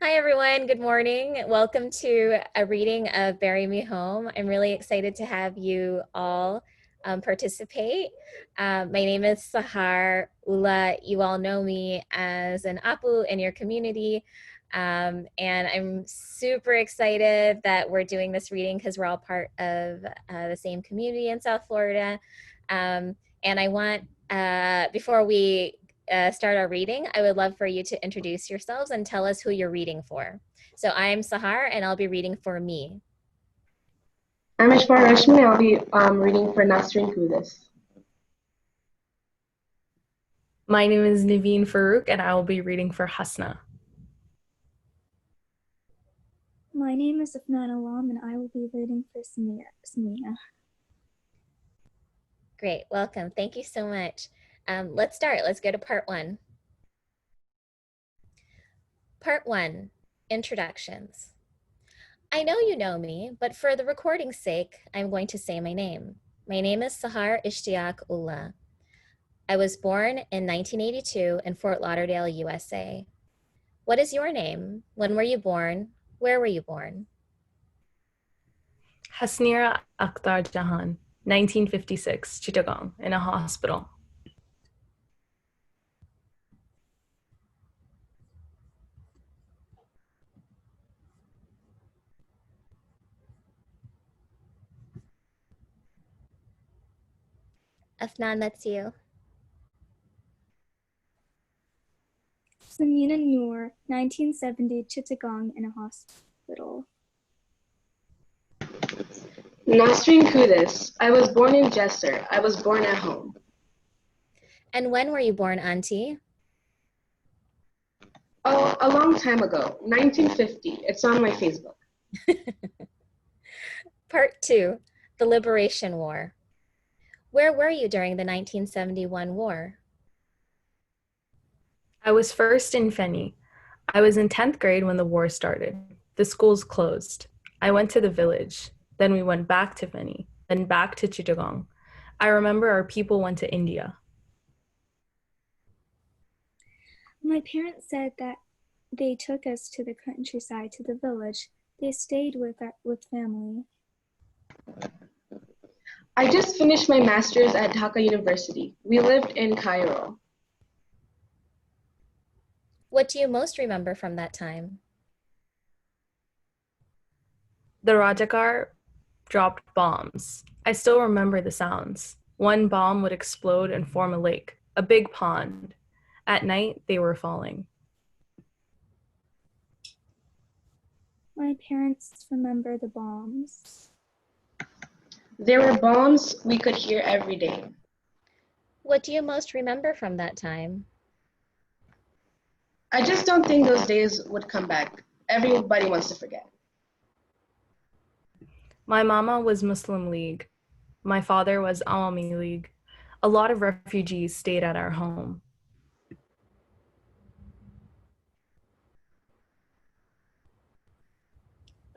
Hi, everyone. Good morning. Welcome to a reading of Bury Me Home. I'm really excited to have you all participate. My name is Sahar. Ullah, you all know me as an Apu in your community. And I'm super excited that we're doing this reading because we're all part of the same community in South Florida. And I want, before we start our reading, I would love for you to introduce yourselves and tell us who you're reading for. So I'm Sahar, and I'll be reading for me. I'm Ishbar Rashmi. I'll be reading for Nasreen Kudus. My name is Naveen Farouk, and I will be reading for Hasna. My name is Afnan Alam, and I will be reading for Samia. Great, welcome. Thank you so much. Let's start. Let's go to part one. Part one, introductions. I know you know me, but for the recording's sake, I'm going to say my name. My name is Sahar Ishtiaque Ullah. I was born in 1982 in Fort Lauderdale, USA. What is your name? When were you born? Where were you born? Hasnira Akhtar Jahan, 1956, Chittagong, in a hospital. Afnan, that's you. Samina Noor, 1970, Chittagong, in a hospital. Nasreen Kudus. I was born in Jesser. I was born at home. And when were you born, Auntie? Oh, a long time ago, 1950. It's on my Facebook. Part two, the Liberation War. Where were you during the 1971 war? I was first in Feni. I was in 10th grade when the war started. The schools closed. I went to the village. Then we went back to Feni, then back to Chittagong. I remember our people went to India. My parents said that they took us to the countryside, to the village. They stayed with family. I just finished my master's at Dhaka University. We lived in Cairo. What do you most remember from that time? The Rajakar dropped bombs. I still remember the sounds. One bomb would explode and form a lake, a big pond. At night, they were falling. My parents remember the bombs. There were bombs we could hear every day. What do you most remember from that time? I just don't think those days would come back. Everybody wants to forget. My mama was Muslim League. My father was Awami League. A lot of refugees stayed at our home.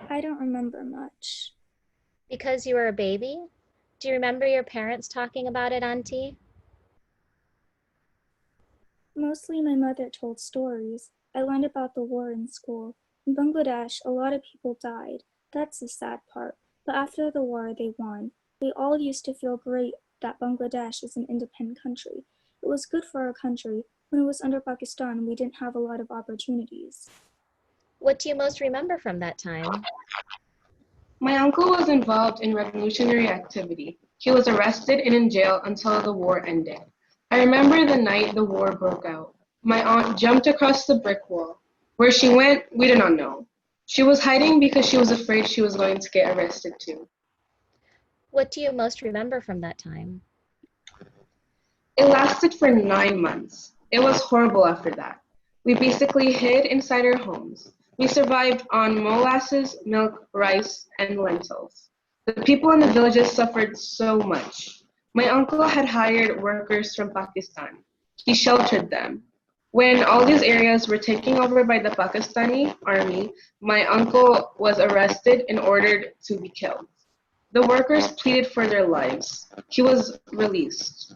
I don't remember much. Because you were a baby? Do you remember your parents talking about it, Auntie? Mostly my mother told stories. I learned about the war in school. In Bangladesh, a lot of people died. That's the sad part. But after the war, they won. We all used to feel great that Bangladesh is an independent country. It was good for our country. When it was under Pakistan, we didn't have a lot of opportunities. What do you most remember from that time? My uncle was involved in revolutionary activity. He was arrested and in jail until the war ended. I remember the night the war broke out. My aunt jumped across the brick wall. Where she went, we did not know. She was hiding because she was afraid she was going to get arrested too. What do you most remember from that time? It lasted for 9 months. It was horrible after that. We basically hid inside our homes. We survived on molasses, milk, rice, and lentils. The people in the villages suffered so much. My uncle had hired workers from Pakistan. He sheltered them. When all these areas were taken over by the Pakistani army, my uncle was arrested and ordered to be killed. The workers pleaded for their lives. He was released.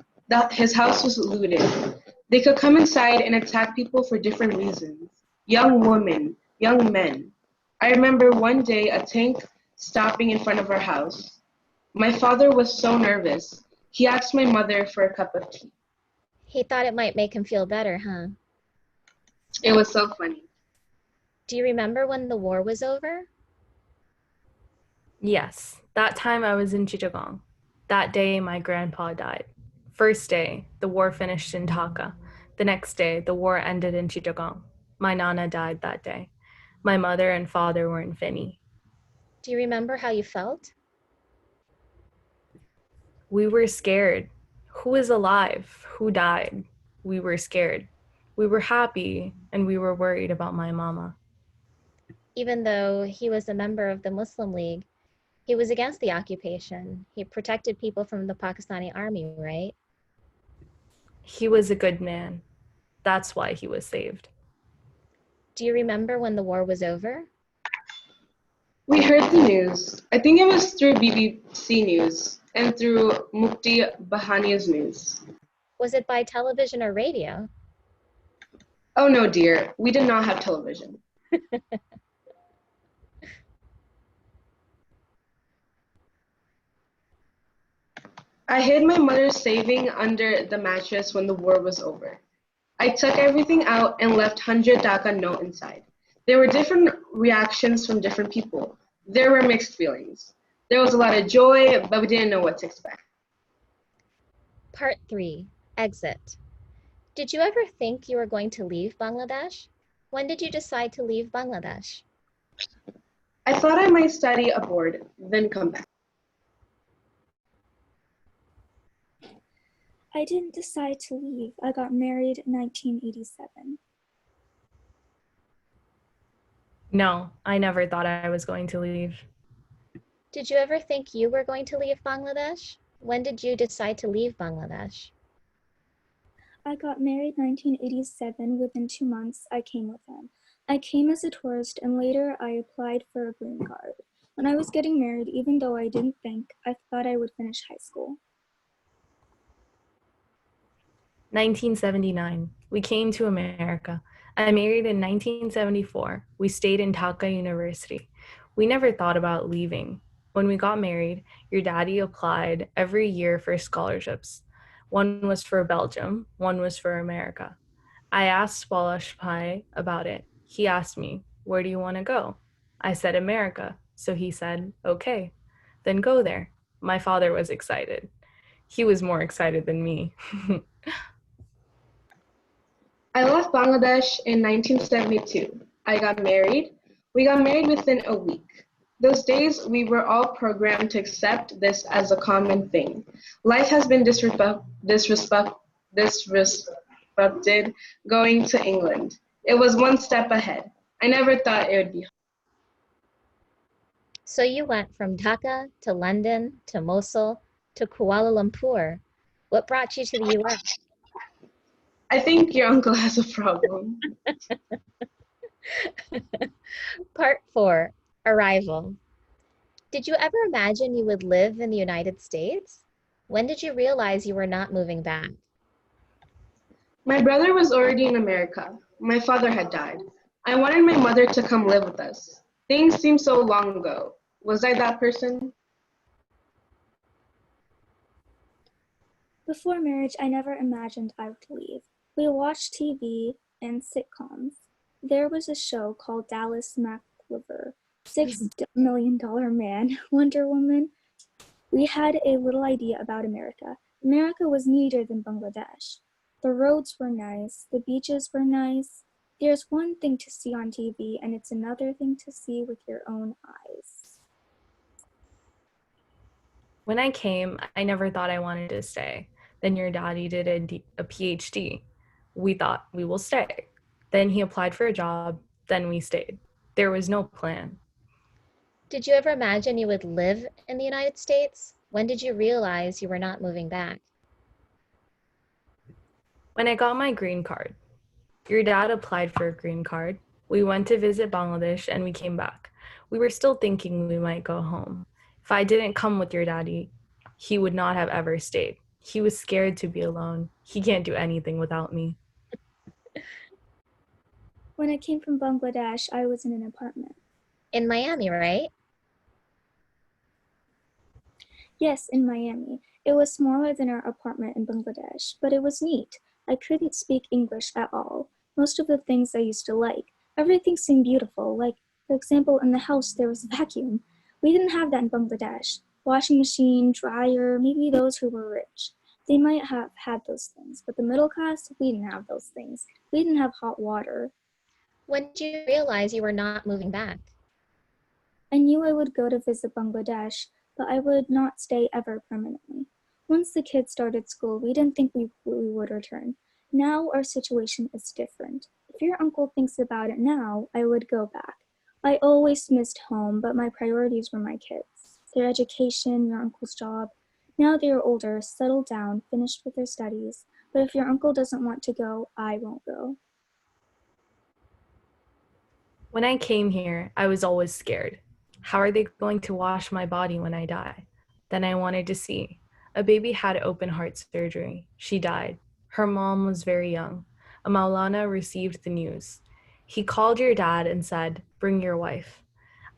His house was looted. They could come inside and attack people for different reasons. Young women, young men. I remember one day a tank stopping in front of our house. My father was so nervous. He asked my mother for a cup of tea. He thought it might make him feel better, huh? It was so funny. Do you remember when the war was over? Yes, that time I was in Chittagong. That day, my grandpa died. First day, the war finished in Dhaka. The next day, the war ended in Chittagong. My nana died that day. My mother and father were in Feni. Do you remember how you felt? We were scared. Who is alive? Who died? We were scared. We were happy, and we were worried about my mama. Even though he was a member of the Muslim League, he was against the occupation. He protected people from the Pakistani army, right? He was a good man. That's why he was saved. Do you remember when the war was over? We heard the news. I think it was through BBC News and through Mukti Bahania's news. Was it by television or radio? Oh no, dear, we did not have television. I hid my mother's saving under the mattress when the war was over. I took everything out and left 100 taka note inside. There were different reactions from different people. There were mixed feelings. There was a lot of joy, but we didn't know what to expect. Part 3, Exit. Did you ever think you were going to leave Bangladesh? When did you decide to leave Bangladesh? I thought I might study abroad, then come back. I didn't decide to leave. I got married in 1987. No, I never thought I was going to leave. Did you ever think you were going to leave Bangladesh? When did you decide to leave Bangladesh? I got married 1987. Within 2 months, I came with him. I came as a tourist and later I applied for a green card. When I was getting married, even though I didn't think, I thought I would finish high school. 1979. We came to America. I married in 1974. We stayed in Dhaka University. We never thought about leaving. When we got married, your daddy applied every year for scholarships. One was for Belgium, one was for America. I asked Walash Pai about it. He asked me, "Where do you want to go?" I said, "America." So he said, "Okay, then go there." My father was excited. He was more excited than me. I left Bangladesh in 1972. I got married. We got married within a week. Those days, we were all programmed to accept this as a common thing. Life has been disrupted going to England. It was one step ahead. I never thought it would be. So you went from Dhaka to London to Mosul to Kuala Lumpur. What brought you to the US? I think your uncle has a problem. Part 4, Arrival. Did you ever imagine you would live in the United States? When did you realize you were not moving back? My brother was already in America. My father had died. I wanted my mother to come live with us. Things seemed so long ago. Was I that person? Before marriage, I never imagined I would leave. We watched TV and sitcoms. There was a show called Dallas McCliver, $6 million man, Wonder Woman. We had a little idea about America. America was neater than Bangladesh. The roads were nice, the beaches were nice. There's one thing to see on TV, and it's another thing to see with your own eyes. When I came, I never thought I wanted to stay. Then your daddy did a PhD. We thought we will stay. Then he applied for a job. Then we stayed. There was no plan. Did you ever imagine you would live in the United States? When did you realize you were not moving back? When I got my green card, your dad applied for a green card. We went to visit Bangladesh and we came back. We were still thinking we might go home. If I didn't come with your daddy, he would not have ever stayed. He was scared to be alone. He can't do anything without me. When I came from Bangladesh, I was in an apartment. In Miami, right? Yes, in Miami. It was smaller than our apartment in Bangladesh, but it was neat. I couldn't speak English at all. Most of the things I used to like. Everything seemed beautiful. Like, for example, in the house there was a vacuum. We didn't have that in Bangladesh. Washing machine, dryer, maybe those who were rich. They might have had those things, but the middle class, we didn't have those things. We didn't have hot water. When did you realize you were not moving back? I knew I would go to visit Bangladesh, but I would not stay ever permanently. Once the kids started school, we didn't think we would return. Now our situation is different. If your uncle thinks about it now, I would go back. I always missed home, but my priorities were my kids, their education, your uncle's job. Now they are older, settled down, finished with their studies. But if your uncle doesn't want to go, I won't go. When I came here, I was always scared. How are they going to wash my body when I die? Then I wanted to see. A baby had open heart surgery. She died. Her mom was very young. A Maulana received the news. He called your dad and said, "Bring your wife."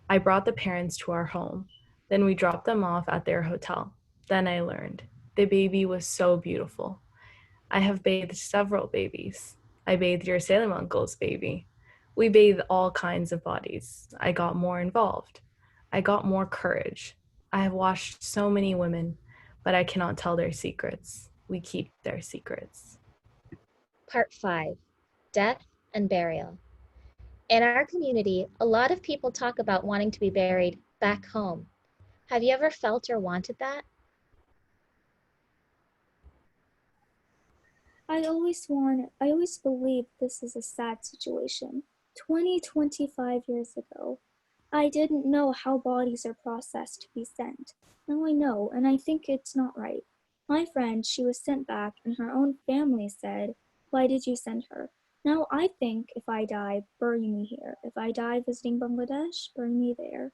I brought the parents to our home. Then we dropped them off at their hotel. Then I learned. The baby was so beautiful. I have bathed several babies. I bathed your Salem uncle's baby. We bathe all kinds of bodies. I got more involved. I got more courage. I have watched so many women, but I cannot tell their secrets. We keep their secrets. Part 5, Death and Burial. In our community, a lot of people talk about wanting to be buried back home. Have you ever felt or wanted that? I always believed this is a sad situation. 25 years ago. I didn't know how bodies are processed to be sent. Now I know, and I think it's not right. My friend, she was sent back, and her own family said, "Why did you send her?" Now I think if I die, bury me here. If I die visiting Bangladesh, bury me there.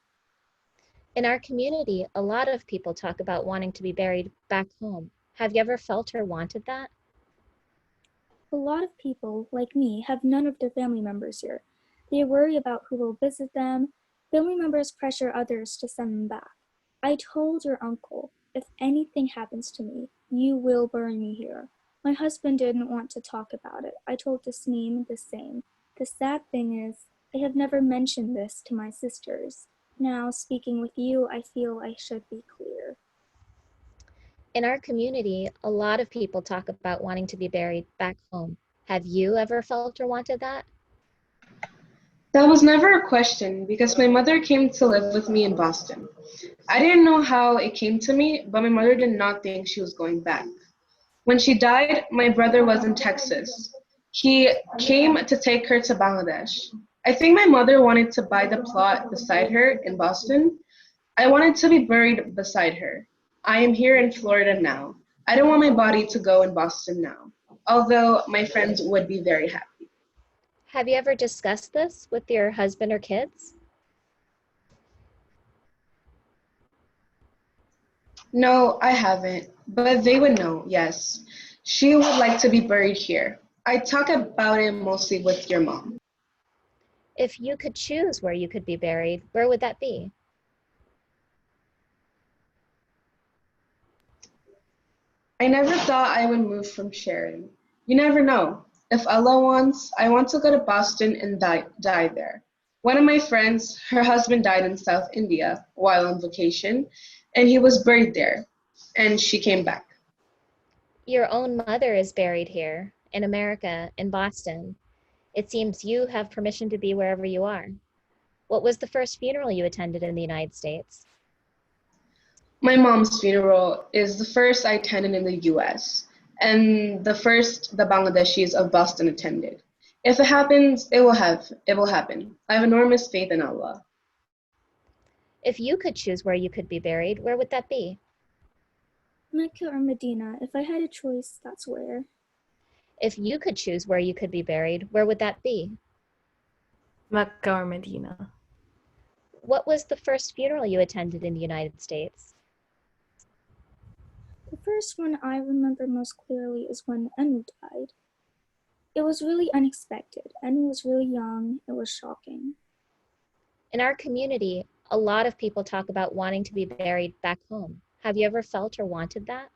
In our community, a lot of people talk about wanting to be buried back home. Have you ever felt or wanted that? A lot of people, like me, have none of their family members here. They worry about who will visit them. Family members pressure others to send them back. I told your uncle, if anything happens to me, you will bury me here. My husband didn't want to talk about it. I told Tasneem the same. The sad thing is, I have never mentioned this to my sisters. Now, speaking with you, I feel I should be clear. In our community, a lot of people talk about wanting to be buried back home. Have you ever felt or wanted that? That was never a question because my mother came to live with me in Boston. I didn't know how it came to me, but my mother did not think she was going back. When she died, my brother was in Texas. He came to take her to Bangladesh. I think my mother wanted to buy the plot beside her in Boston. I wanted to be buried beside her. I am here in Florida now. I don't want my body to go in Boston now, although my friends would be very happy. Have you ever discussed this with your husband or kids? No, I haven't, but they would know, yes. She would like to be buried here. I talk about it mostly with your mom. If you could choose where you could be buried, where would that be? I never thought I would move from Sharon. You never know. If Allah wants, I want to go to Boston and die there. One of my friends, her husband died in South India while on vacation, and he was buried there, and she came back. Your own mother is buried here, in America, in Boston. It seems you have permission to be wherever you are. What was the first funeral you attended in the United States? My mom's funeral is the first I attended in the US, and the first the Bangladeshis of Boston attended. If it happens, it will happen. I have enormous faith in Allah. If you could choose where you could be buried, where would that be? Mecca or Medina, if I had a choice, that's where. If you could choose where you could be buried, where would that be? Mecca or Medina. What was the first funeral you attended in the United States? The first one I remember most clearly is when Enu died. It was really unexpected, and it was really young. It was shocking. In our community, a lot of people talk about wanting to be buried back home. Have you ever felt or wanted that?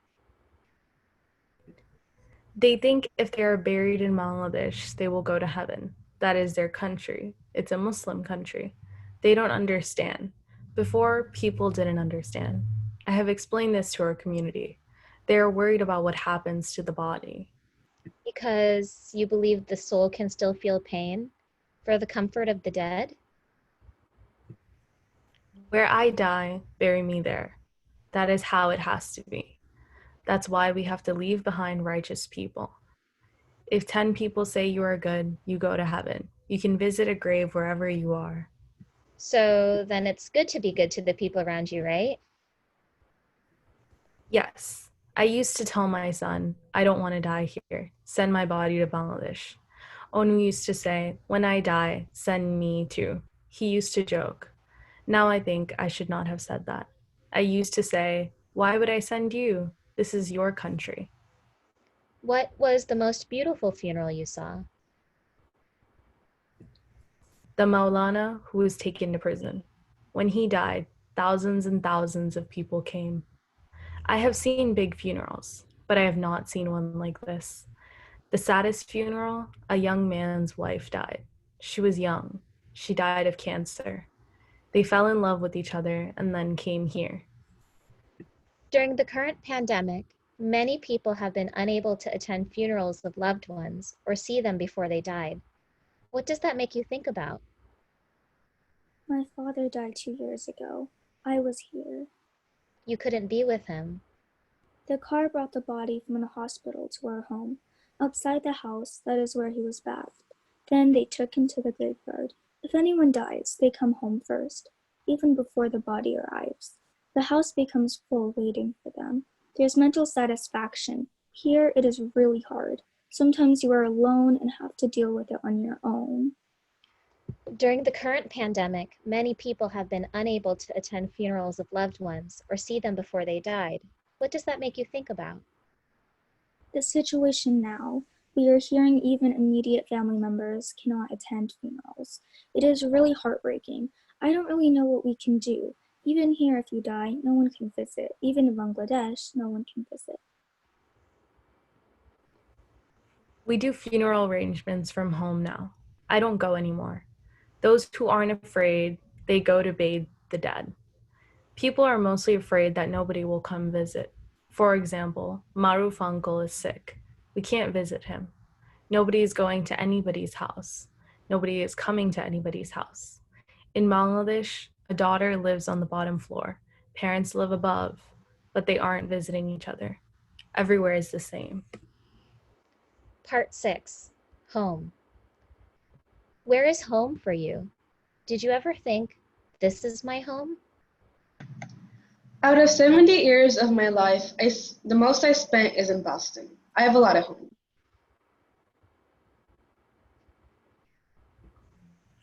They think if they are buried in Bangladesh, they will go to heaven. That is their country. It's a Muslim country. They don't understand. Before, people didn't understand. I have explained this to our community. They are worried about what happens to the body. Because you believe the soul can still feel pain for the comfort of the dead? Where I die, bury me there. That is how it has to be. That's why we have to leave behind righteous people. If 10 people say you are good, you go to heaven. You can visit a grave wherever you are. So then it's good to be good to the people around you, right? Yes, I used to tell my son, I don't want to die here. Send my body to Bangladesh. Onu used to say, when I die, send me too. He used to joke. Now I think I should not have said that. I used to say, why would I send you? This is your country. What was the most beautiful funeral you saw? The Maulana who was taken to prison. When he died, thousands and thousands of people came. I have seen big funerals, but I have not seen one like this. The saddest funeral, a young man's wife died. She was young. She died of cancer. They fell in love with each other and then came here. During the current pandemic, many people have been unable to attend funerals of loved ones or see them before they died. What does that make you think about? My father died 2 years ago. I was here. You couldn't be with him. The car brought the body from the hospital to our home. Outside the house, that is where he was bathed. Then they took him to the graveyard. If anyone dies, they come home first, even before the body arrives. The house becomes full waiting for them. There's mental satisfaction. Here, it is really hard. Sometimes you are alone and have to deal with it on your own. During the current pandemic, many people have been unable to attend funerals of loved ones or see them before they died. What does that make you think about? The situation now, we are hearing even immediate family members cannot attend funerals. It is really heartbreaking. I don't really know what we can do. Even here, if you die, no one can visit. Even in Bangladesh, no one can visit. We do funeral arrangements from home now. I don't go anymore. Those who aren't afraid, they go to bathe the dead. People are mostly afraid that nobody will come visit. For example, Maruf uncle is sick. We can't visit him. Nobody is going to anybody's house. Nobody is coming to anybody's house. In Bangladesh, a daughter lives on the bottom floor. Parents live above, but they aren't visiting each other. Everywhere is the same. Part 6, Home. Where is home for you? Did you ever think, this is my home? Out of 70 years of my life, the most I spent is in Boston. I have a lot of home.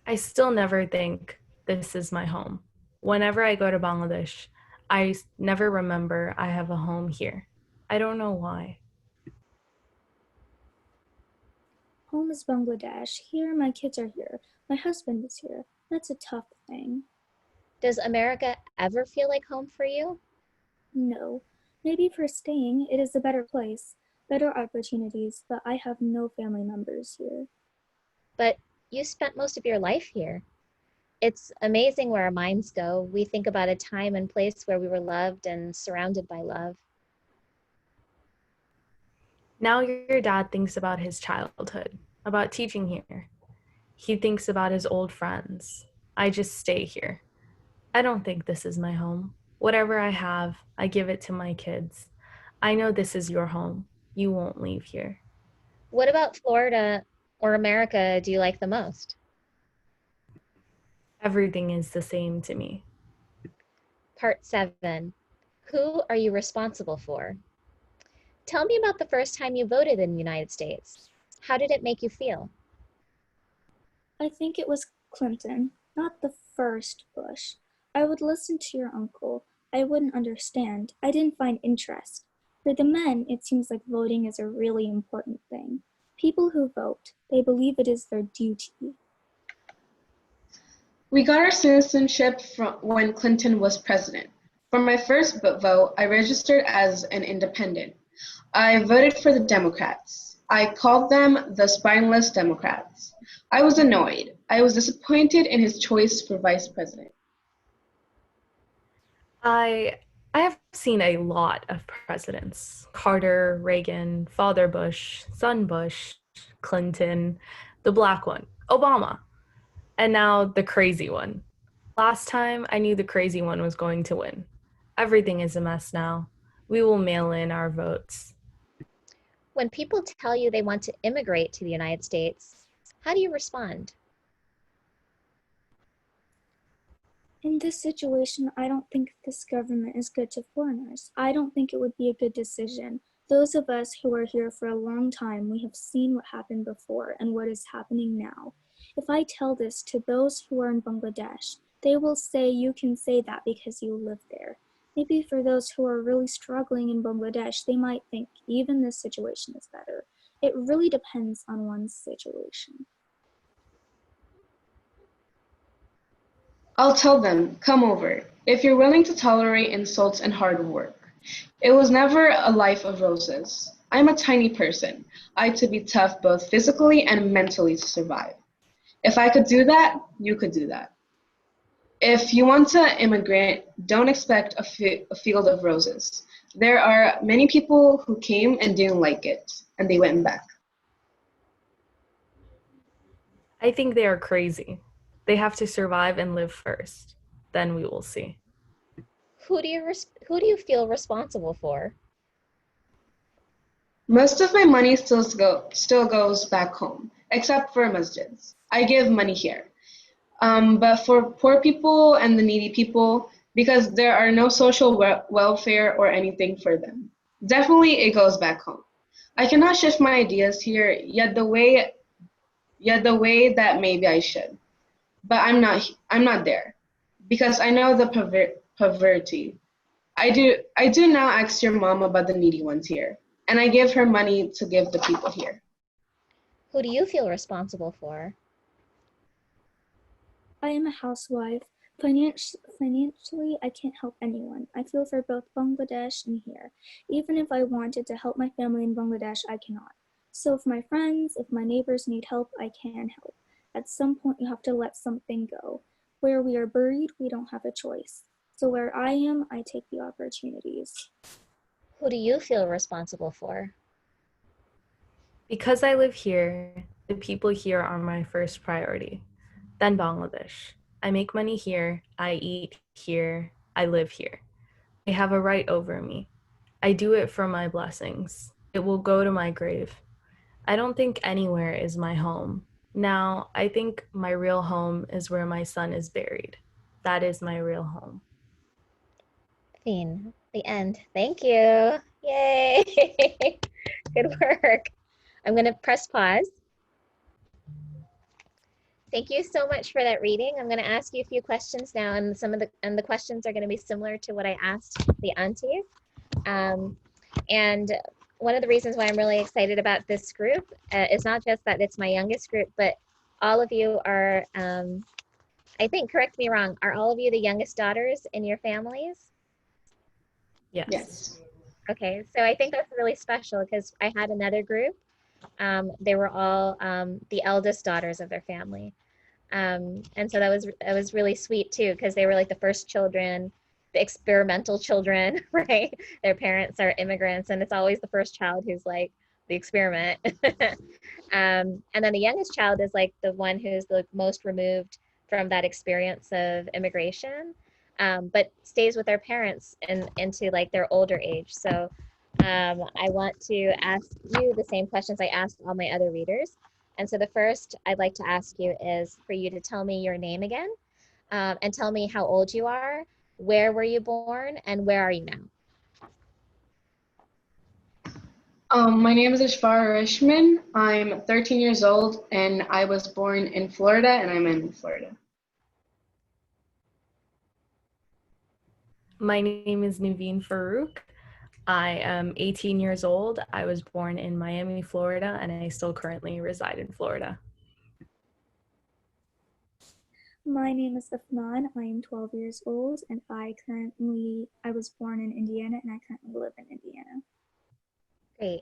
I still never think this is my home. Whenever I go to Bangladesh, I never remember I have a home here. I don't know why. Home is Bangladesh. Here, my kids are here. My husband is here. That's a tough thing. Does America ever feel like home for you? No. Maybe for staying, it is a better place, better opportunities, but I have no family members here. But you spent most of your life here. It's amazing where our minds go. We think about a time and place where we were loved and surrounded by love. Now your dad thinks about his childhood, about teaching here. He thinks about his old friends. I just stay here. I don't think this is my home. Whatever I have, I give it to my kids. I know this is your home. You won't leave here. What about Florida or America do you like the most? Everything is the same to me. Part 7, Who are you responsible for? Tell me about the first time you voted in the United States. How did it make you feel? I think it was Clinton, not the first Bush. I would listen to your uncle. I wouldn't understand. I didn't find interest. For the men, it seems like voting is a really important thing. People who vote, they believe it is their duty. We got our citizenship when Clinton was president. For my first vote, I registered as an independent. I voted for the Democrats. I called them the spineless Democrats. I was annoyed. I was disappointed in his choice for vice president. I have seen a lot of presidents. Carter, Reagan, Father Bush, son Bush, Clinton, the black one, Obama, and now the crazy one. Last time I knew the crazy one was going to win. Everything is a mess now. We will mail in our votes. When people tell you they want to immigrate to the United States, how do you respond? In this situation, I don't think this government is good to foreigners. I don't think it would be a good decision. Those of us who are here for a long time, we have seen what happened before and what is happening now. If I tell this to those who are in Bangladesh, they will say you can say that because you live there. Maybe for those who are really struggling in Bangladesh, they might think even this situation is better. It really depends on one's situation. I'll tell them, come over, if you're willing to tolerate insults and hard work. It was never a life of roses. I'm a tiny person. I had to be tough both physically and mentally to survive. If I could do that, you could do that. If you want to immigrate, don't expect a field of roses. There are many people who came and didn't like it, and they went back. I think they are crazy. They have to survive and live first. Then we will see. Who do you feel responsible for? Most of my money still goes back home, except for masjids. I give money here. But for poor people and the needy people, because there are no social welfare or anything for them, definitely it goes back home. I cannot shift my ideas here, yet the way that maybe I should. But I'm not there, because I know the poverty. I do now ask your mom about the needy ones here, and I give her money to give the people here. Who do you feel responsible for? I am a housewife. Financially, I can't help anyone. I feel for both Bangladesh and here. Even if I wanted to help my family in Bangladesh, I cannot. So if my friends, if my neighbors need help, I can help. At some point, you have to let something go. Where we are buried, we don't have a choice. So where I am, I take the opportunities. Who do you feel responsible for? Because I live here, the people here are my first priority. Then Bangladesh. I make money here, I eat here, I live here. They have a right over me. I do it for my blessings. It will go to my grave. I don't think anywhere is my home. Now, I think my real home is where my son is buried. That is my real home. Fiend, the end. Thank you. Yay. Good work. I'm going to press pause. Thank you so much for that reading. I'm going to ask you a few questions now, and the questions are going to be similar to what I asked the aunties. And one of the reasons why I'm really excited about this group is not just that it's my youngest group, but all of you are, I think, correct me wrong, are all of you the youngest daughters in your families? Yes. Okay, so I think that's really special because I had another group. They were all the eldest daughters of their family. And so that was really sweet too, because they were like the first children, the experimental children, right? Their parents are immigrants, and it's always the first child who's like the experiment. And then the youngest child is like the one who's the most removed from that experience of immigration, but stays with their parents and into like their older age. So I want to ask you the same questions I asked all my other readers. And so the first I'd like to ask you is for you to tell me your name again, and tell me how old you are, where were you born, and where are you now? My name is Ishfar Rishman. I'm 13 years old, and I was born in Florida, and I'm in Florida. My name is Naveen Farouk. I am 18 years old. I was born in Miami, Florida, and I still currently reside in Florida. My name is Afnan. I am 12 years old, and I was born in Indiana, and I currently live in Indiana. Great.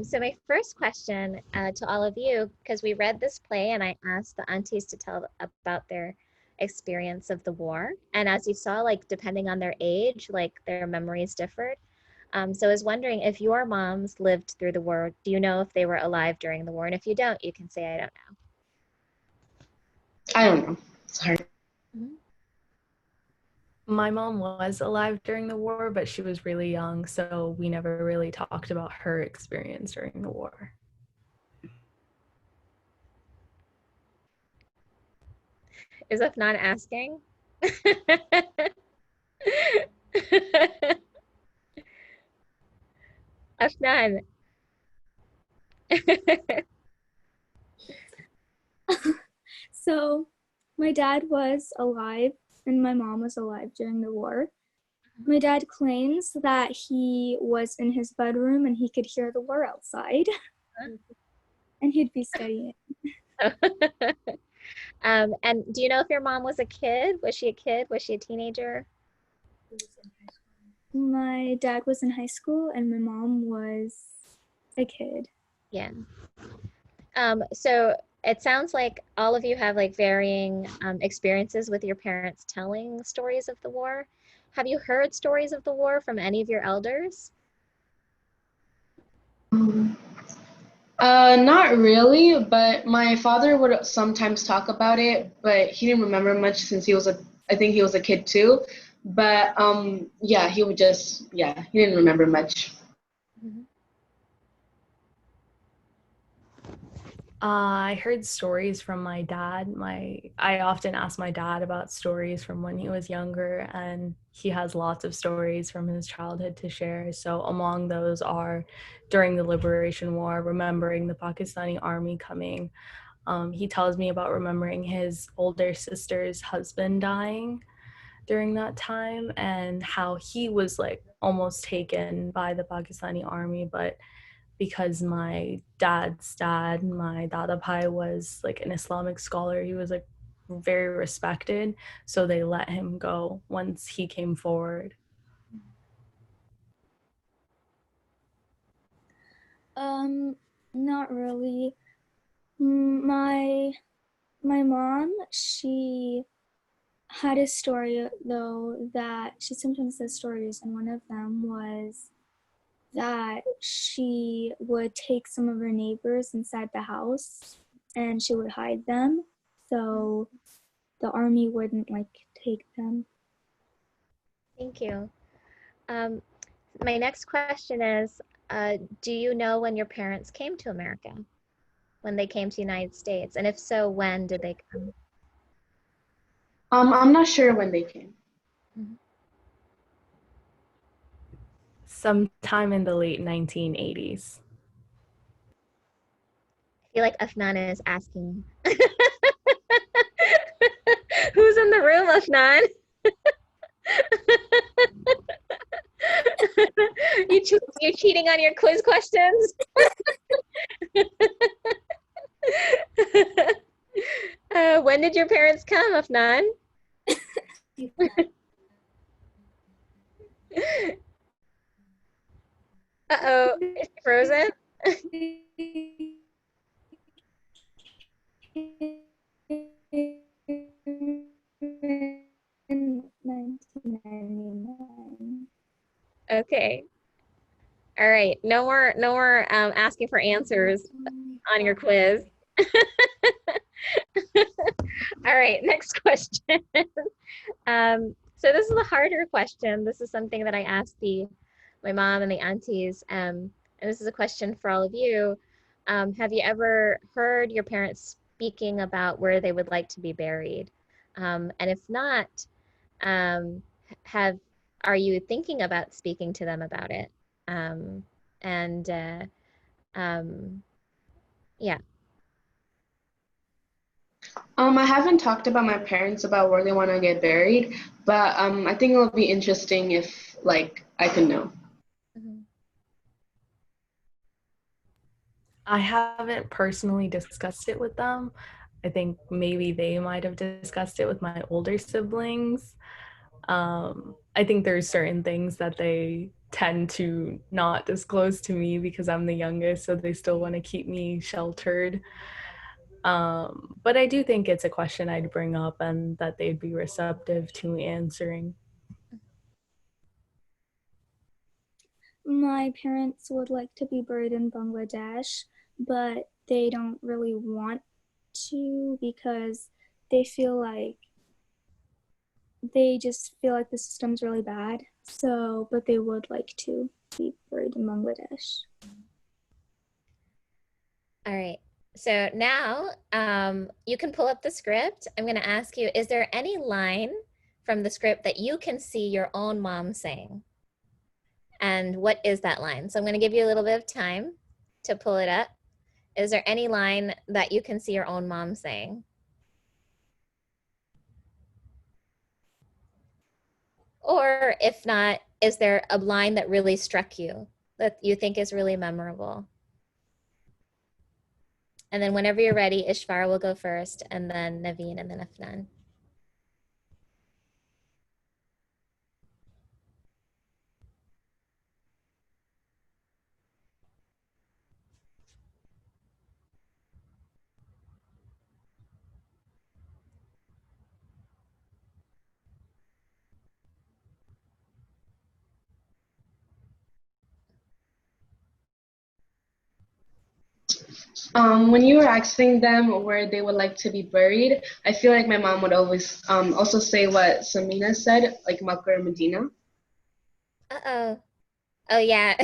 So my first question to all of you, because we read this play and I asked the aunties to tell about their experience of the war. And as you saw, like depending on their age, like their memories differed. So I was wondering if your moms lived through the war, do you know if they were alive during the war? And if you don't, you can say, I don't I don't know. Sorry. know. My mom was alive during the war, but she was really young, so we never really talked about her experience during the war. Is that not asking? Afnan. So, my dad was alive and my mom was alive during the war. My dad claims that he was in his bedroom and he could hear the war outside and he'd be studying. And do you know if your mom was a kid? Was she a kid? Was she a teenager? My dad was in high school and my mom was a kid. Yeah. So it sounds like all of you have like varying experiences with your parents telling stories of the war. Have you heard stories of the war from any of your elders? Not really, but my father would sometimes talk about it, but he didn't remember much since I think he was a kid too. But yeah, he didn't remember much. Mhm. I heard stories from my dad. I often ask my dad about stories from when he was younger, and he has lots of stories from his childhood to share. So among those are during the Liberation War, remembering the Pakistani army coming. He tells me about remembering his older sister's husband dying during that time and how he was like almost taken by the Pakistani army, but because my dad's dad, my Dada Pai, was like an Islamic scholar. He was like very respected. So they let him go once he came forward. Not really. My mom, she had a story though that she sometimes says stories, and one of them was that she would take some of her neighbors inside the house and she would hide them so the army wouldn't like take them. Thank you. Um, my next question is, do you know when your parents came to America? When they came to the United States? And if so, when did they come? I'm not sure when they came. Sometime in the late 1980s. I feel like Afnan is asking. Who's in the room, Afnan? You're cheating on your quiz questions? When did your parents come, Afnan? Uh-oh, is she frozen? In 1999. Okay. All right. No more asking for answers on your quiz. All right, next question. So this is a harder question. This is something that I asked my mom and the aunties, and this is a question for all of you. Have you ever heard your parents speaking about where they would like to be buried? And if not, have are you thinking about speaking to them about it? And yeah. I haven't talked about my parents about where they want to get buried, but I think it'll be interesting if like I can know. I haven't personally discussed it with them. I think maybe they might have discussed it with my older siblings. I think there's certain things that they tend to not disclose to me because I'm the youngest, so they still want to keep me sheltered. But I do think it's a question I'd bring up and that they'd be receptive to answering. My parents would like to be buried in Bangladesh, but they don't really want to because they feel like they just feel like the system's really bad. So, but they would like to be buried in Bangladesh. All right. So now you can pull up the script. I'm going to ask you, is there any line from the script that you can see your own mom saying? And what is that line? So I'm going to give you a little bit of time to pull it up. Is there any line that you can see your own mom saying? Or if not, is there a line that really struck you that you think is really memorable? And then whenever you're ready, Ishvar will go first, and then Naveen, and then Afnan. When you were asking them where they would like to be buried, I feel like my mom would always also say what Samina said, like Makkah or Medina. Uh-oh. Oh, yeah.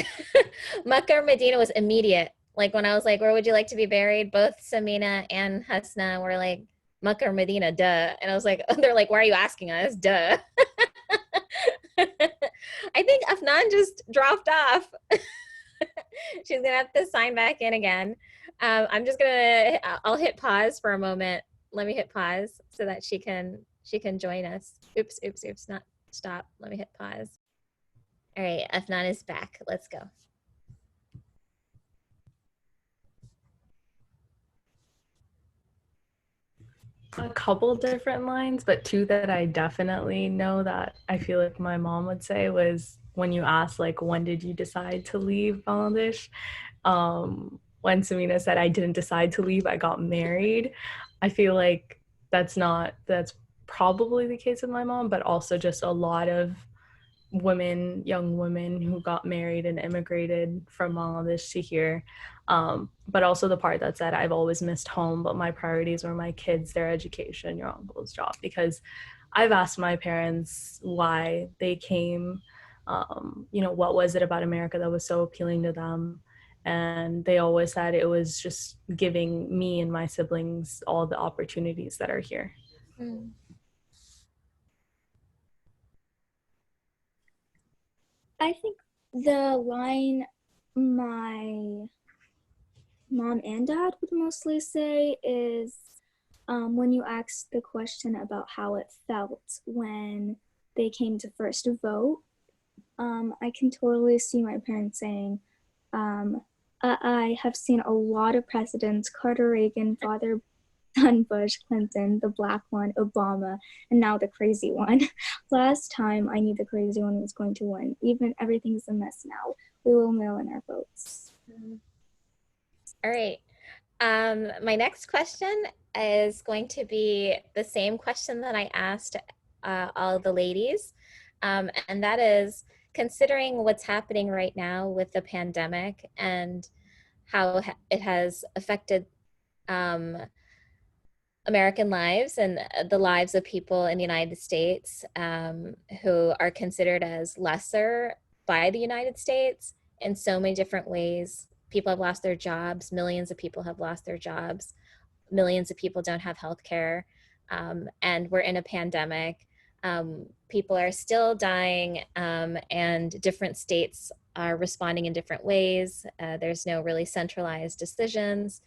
Makkah or Medina was immediate. Like when I was like, where would you like to be buried? Both Samina and Hasna were like, Makkah or Medina, duh. And I was like, they're like, why are you asking us? Duh. I think Afnan just dropped off. She's gonna have to sign back in again. I'm just gonna, I'll hit pause for a moment. Let me hit pause so that she can join us. Oops, not stop. Let me hit pause. All right, Afnan is back. Let's go. A couple different lines, but two that I definitely know that I feel like my mom would say was when you asked, like, when did you decide to leave Bangladesh? When Samina said, I didn't decide to leave, I got married. I feel like that's probably the case with my mom, but also just a lot of young women who got married and immigrated from Bangladesh to here. But also the part that said, I've always missed home, but my priorities were my kids, their education, your uncle's job. Because I've asked my parents why they came, what was it about America that was so appealing to them? And they always said it was just giving me and my siblings all the opportunities that are here. Mm. I think the line my mom and dad would mostly say is when you asked the question about how it felt when they came to first vote. I can totally see my parents saying, I have seen a lot of presidents, Carter, Reagan, father, son, Bush, Clinton, the black one, Obama, and now the crazy one. Last time I knew the crazy one was going to win. Even everything's a mess now. We will mail in our votes. All right. My next question is going to be the same question that I asked all the ladies. And that is considering what's happening right now with the pandemic and how it has affected American lives and the lives of people in the United States who are considered as lesser by the United States in so many different ways. People have lost their jobs. Millions of people have lost their jobs. Millions of people don't have health care. And we're in a pandemic. People are still dying, and different states are responding in different ways. There's no really centralized decisions.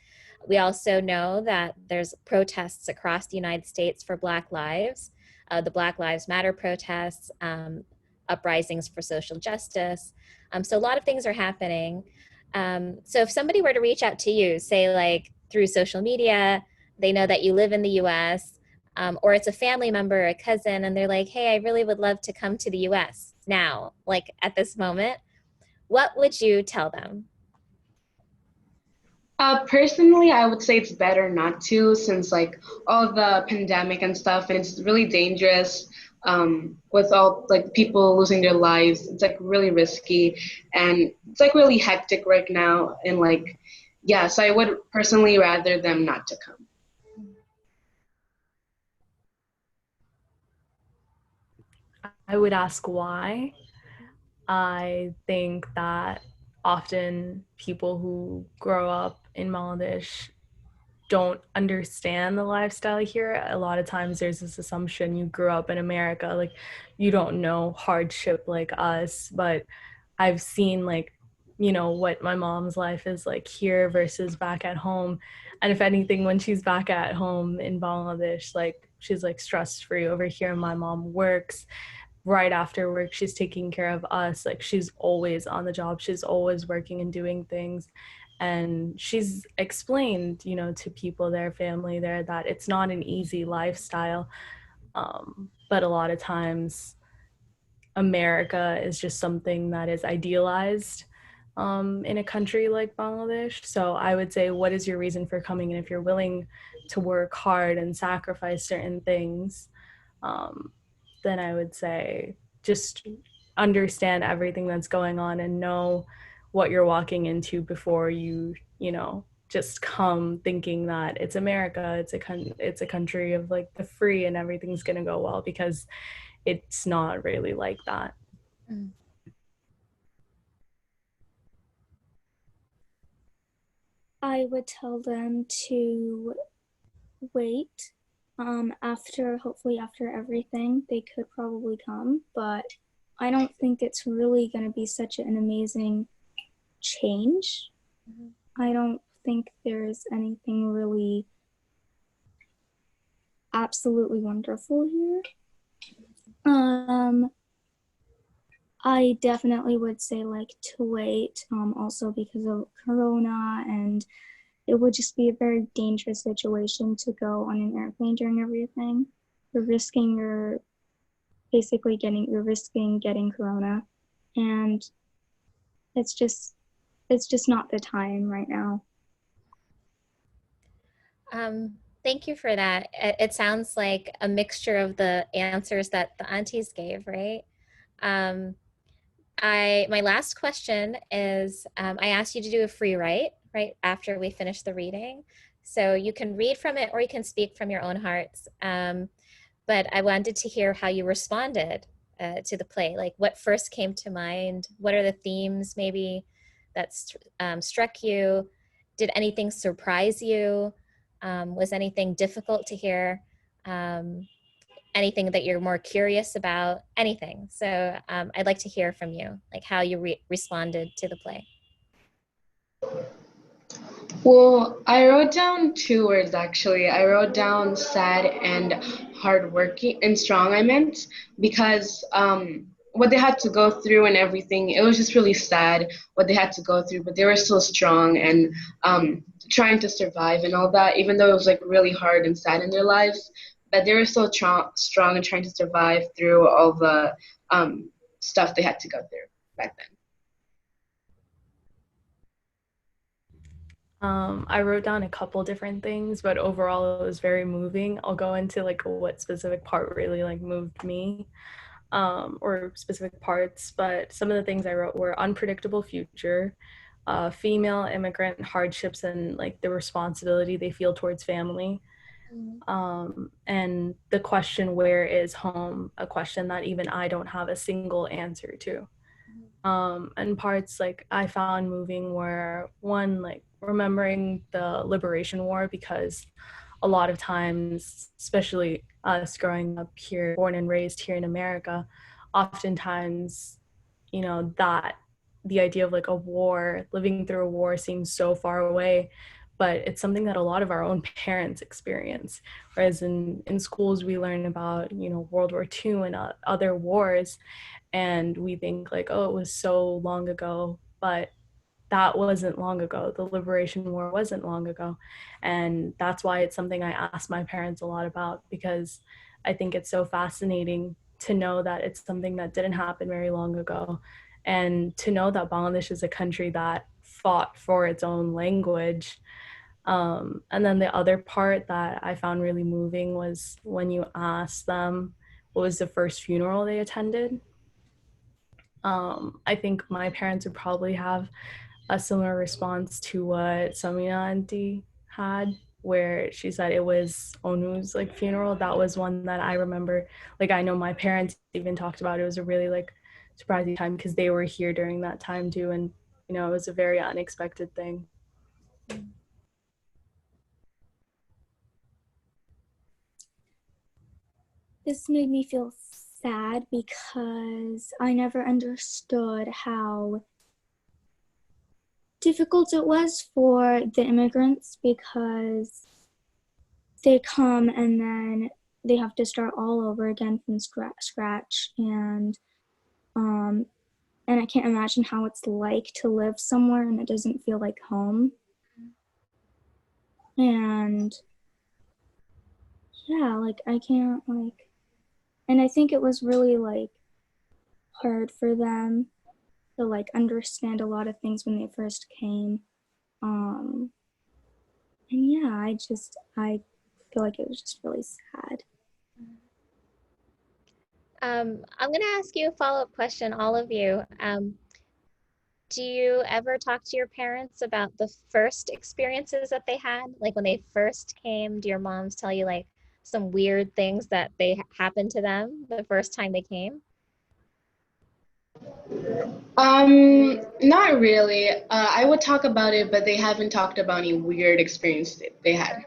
We also know that there's protests across the United States for Black lives, the Black Lives Matter protests, uprisings for social justice. So a lot of things are happening. So if somebody were to reach out to you, say like through social media, they know that you live in the US, or it's a family member, a cousin, and they're like, hey, I really would love to come to the US now, like at this moment, what would you tell them? Personally, I would say it's better not to, since like all the pandemic and stuff, and it's really dangerous. With all like people losing their lives, it's like really risky, and it's like really hectic right now. And like, yeah, so I would personally rather them not to come. I would ask why. I think that often people who grow up in Bangladesh don't understand the lifestyle here. A lot of times there's this assumption you grew up in America, like you don't know hardship like us, but I've seen like, what my mom's life is like here versus back at home. And if anything, when she's back at home in Bangladesh, like she's like stress free. Over here my mom works, right after work she's taking care of us, like she's always on the job, she's always working and doing things. And she's explained, to people, their family there, that it's not an easy lifestyle. But a lot of times America is just something that is idealized in a country like Bangladesh. So I would say, what is your reason for coming? And if you're willing to work hard and sacrifice certain things, um, then I would say just understand everything that's going on and know what you're walking into before just come thinking that it's America, it's a country of like the free and everything's gonna go well, because it's not really like that. Mm. I would tell them to wait. Hopefully after everything, they could probably come, but I don't think it's really going to be such an amazing change. Mhm. I don't think there's anything really absolutely wonderful here. I definitely would say like to wait, also because of Corona, and it would just be a very dangerous situation to go on an airplane during everything. You're risking your you're risking getting Corona, and it's just not the time right now. Thank you for that. It sounds like a mixture of the answers that the aunties gave, right? Um, my last question is, I asked you to do a free write right after we finish the reading. So you can read from it or you can speak from your own hearts. But I wanted to hear how you responded to the play. Like what first came to mind? What are the themes maybe that struck you? Did anything surprise you? Was anything difficult to hear? Anything that you're more curious about? Anything. So I'd like to hear from you, like how you responded to the play. Well, I wrote down two words actually. I wrote down sad and hardworking and strong, I meant, because what they had to go through and everything, it was just really sad what they had to go through, but they were still strong and trying to survive and all that, even though it was like really hard and sad in their lives, but they were still strong and trying to survive through all the stuff they had to go through back then. I wrote down a couple different things, but overall it was very moving. I'll go into like what specific part really like moved me, or specific parts. But some of the things I wrote were unpredictable future, female immigrant hardships, and like the responsibility they feel towards family. And the question, where is home? A question that even I don't have a single answer to. And parts like I found moving were, one, like remembering the liberation war, because a lot of times, especially us growing up here, born and raised here in America, oftentimes, that the idea of like a war, living through a war seems so far away, but it's something that a lot of our own parents experience. Whereas in schools, we learn about, World War II and other wars, and we think like, oh, it was so long ago. But that wasn't long ago. The Liberation War wasn't long ago. And that's why it's something I ask my parents a lot about, because I think it's so fascinating to know that it's something that didn't happen very long ago. And to know that Bangladesh is a country that fought for its own language. And then the other part that I found really moving was when you asked them what was the first funeral they attended. I think my parents would probably have a similar response to what Samina auntie had, where she said it was Onu's like funeral. That was one that I remember. Like I know my parents even talked about it. It was a really like surprising time because they were here during that time too, and you know it was a very unexpected thing. This made me feel sad because I never understood how difficult it was for the immigrants, because they come and then they have to start all over again from scratch, and I can't imagine how it's like to live somewhere and it doesn't feel like home. And yeah, like I can't like, and I think it was really like hard for them to like understand a lot of things when they first came. Um, and yeah, I feel like it was just really sad. I'm going to ask you a follow-up question, all of you. Do you ever talk to your parents about the first experiences that they had? Like when they first came, do your moms tell you like some weird things that they happened to them the first time they came? Not really. I would talk about it, but they haven't talked about any weird experience that they had.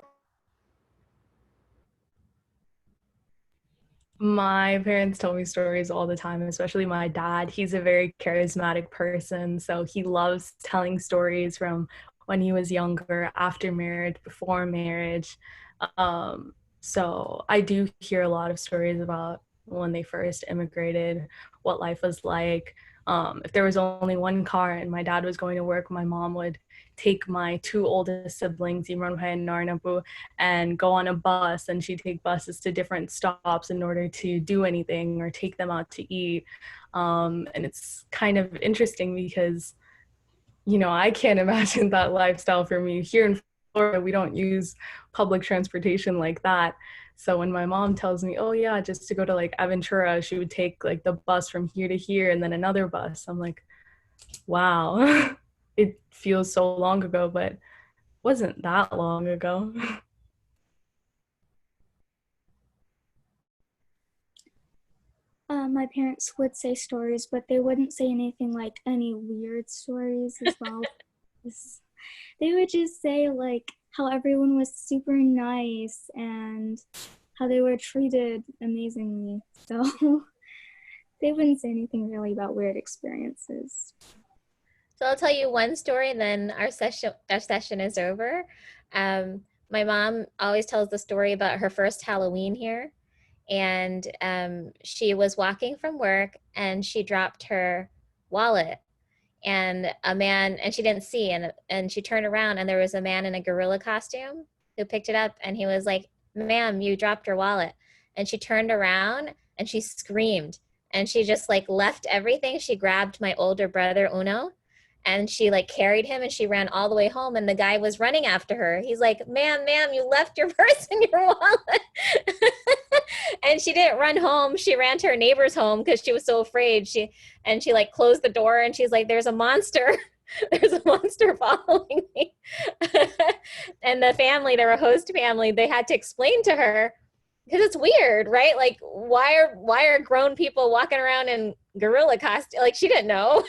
My parents tell me stories all the time, especially my dad. He's a very charismatic person, so he loves telling stories from when he was younger, after marriage, before marriage. So I do hear a lot of stories about when they first immigrated, what life was like. If there was only one car and my dad was going to work, my mom would take my two oldest siblings, Imran and Narnapu, and go on a bus, and she'd take buses to different stops in order to do anything or take them out to eat. And it's kind of interesting because, you know, I can't imagine that lifestyle for me. Here in Florida, we don't use public transportation like that. So when my mom tells me, oh yeah, just to go to like Aventura, she would take like the bus from here to here and then another bus. I'm like, wow, it feels so long ago, but wasn't that long ago. My parents would say stories, but they wouldn't say anything like any weird stories as well. They would just say like how everyone was super nice and how they were treated amazingly. So they wouldn't say anything really about weird experiences. So I'll tell you one story and then our session is over. My mom always tells the story about her first Halloween here. And she was walking from work and she dropped her wallet, and a man, and she didn't see, and she turned around and there was a man in a gorilla costume who picked it up, and he was like, ma'am, you dropped your wallet. And she turned around and she screamed, and she just like left everything. She grabbed my older brother Uno and she like carried him and she ran all the way home, and the guy was running after her. He's like, ma'am, you left your purse and your wallet. And she didn't run home, she ran to her neighbor's home because she was so afraid. She like closed the door and she's like, there's a monster. There's a monster following me. And the family, they're a host family, they had to explain to her, because it's weird, right? Like why are grown people walking around in gorilla costume? Like she didn't know.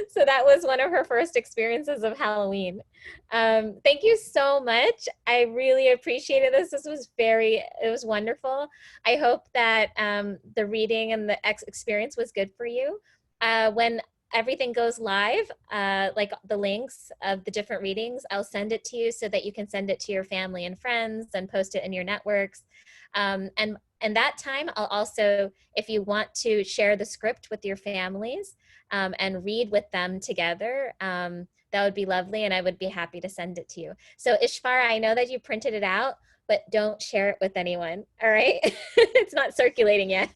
So that was one of her first experiences of Halloween. Thank you so much. I really appreciated this. It was wonderful. I hope that the reading and the experience was good for you. When everything goes live, like the links of the different readings, I'll send it to you so that you can send it to your family and friends and post it in your networks. And that time, I'll also, if you want to share the script with your families and read with them together, that would be lovely, and I would be happy to send it to you. So Ishfar, I know that you printed it out, but don't share it with anyone, all right? It's not circulating yet.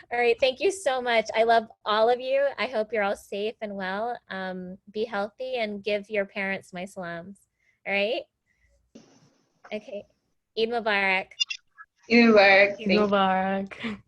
All right, thank you so much. I love all of you. I hope you're all safe and well. Be healthy and give your parents my salams, all right? Okay, Eid Mubarak. You work. Eid Thank you. Mubarak.